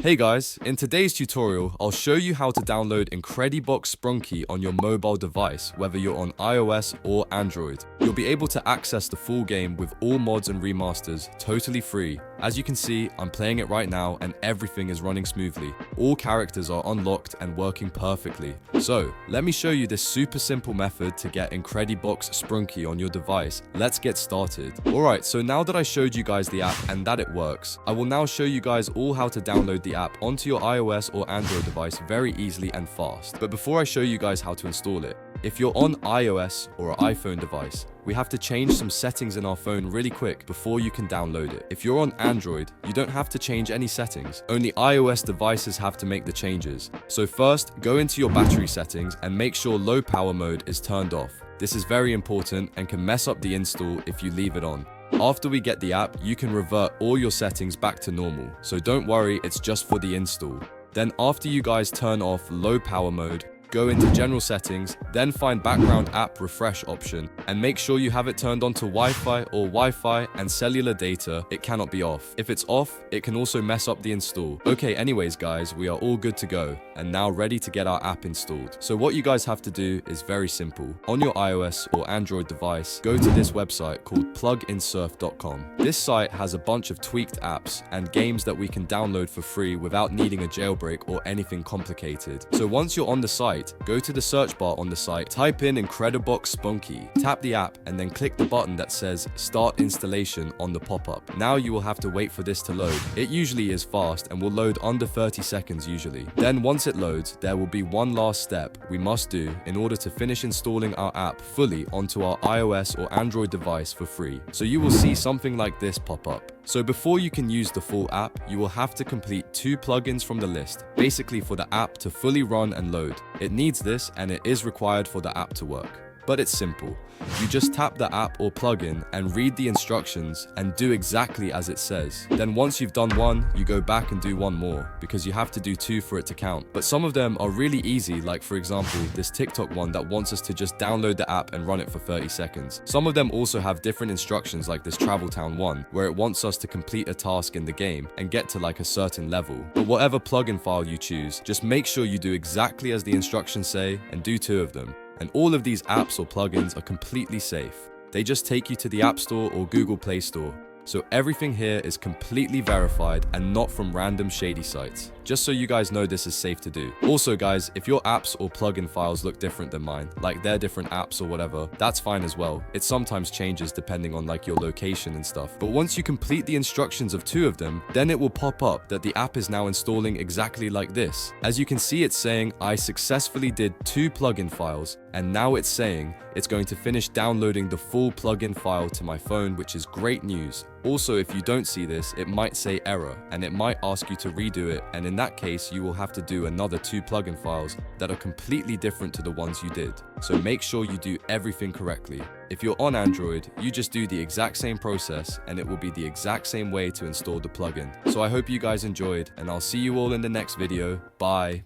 Hey guys, in today's tutorial, I'll show you how to download Incredibox Sprunki on your mobile device, whether you're on iOS or Android. You'll be able to access the full game with all mods and remasters totally free. As you can see, I'm playing it right now and everything is running smoothly. All characters are unlocked and working perfectly. So, let me show you this super simple method to get Incredibox Sprunki on your device. Let's get started. Alright, so now that I showed you guys the app and that it works, I will now show you guys all how to download the app onto your iOS or Android device very easily and fast. But before I show you guys how to install it, if you're on iOS or an iPhone device, we have to change some settings in our phone really quick before you can download it. If you're on Android, you don't have to change any settings. Only iOS devices have to make the changes. So first, go into your battery settings and make sure low power mode is turned off. This is very important and can mess up the install if you leave it on. After we get the app, you can revert all your settings back to normal. So don't worry, it's just for the install. Then after you guys turn off low power mode, go into general settings, then find background app refresh option and make sure you have it turned on to Wi-Fi or Wi-Fi and cellular data. It cannot be off. If it's off, it can also mess up the install. Okay, anyways guys, we are all good to go and now ready to get our app installed. So what you guys have to do is very simple. On your iOS or Android device, go to this website called pluginsurf.com. This site has a bunch of tweaked apps and games that we can download for free without needing a jailbreak or anything complicated. So once you're on the site, go to the search bar on the site, type in Incredibox Sprunki, tap the app, and then click the button that says Start Installation on the pop-up. Now you will have to wait for this to load. It usually is fast and will load under 30 seconds usually. Then once it loads, there will be one last step we must do in order to finish installing our app fully onto our iOS or Android device for free. So you will see something like this pop up. So before you can use the full app, you will have to complete 2 plugins from the list, basically for the app to fully run and load. It needs this and it is required for the app to work. But it's simple. You just tap the app or plugin and read the instructions and do exactly as it says. Then once you've done one, you go back and do one more because you have to do 2 for it to count. But some of them are really easy, like for example, this TikTok one that wants us to just download the app and run it for 30 seconds. Some of them also have different instructions like this Travel Town one, where it wants us to complete a task in the game and get to like a certain level. But whatever plugin file you choose, just make sure you do exactly as the instructions say and do 2 of them. And all of these apps or plugins are completely safe. They just take you to the App Store or Google Play Store. So everything here is completely verified and not from random shady sites. Just so you guys know this is safe to do. Also guys, if your apps or plugin files look different than mine, like they're different apps or whatever, that's fine as well. It sometimes changes depending on like your location and stuff. But once you complete the instructions of 2 of them, then it will pop up that the app is now installing exactly like this. As you can see, it's saying I successfully did 2 plugin files, and now it's saying it's going to finish downloading the full plugin file to my phone, which is great news. Also, if you don't see this, it might say error and it might ask you to redo it, and in that case you will have to do another 2 plugin files that are completely different to the ones you did. So make sure you do everything correctly. If you're on Android, you just do the exact same process and it will be the exact same way to install the plugin. So I hope you guys enjoyed and I'll see you all in the next video. Bye.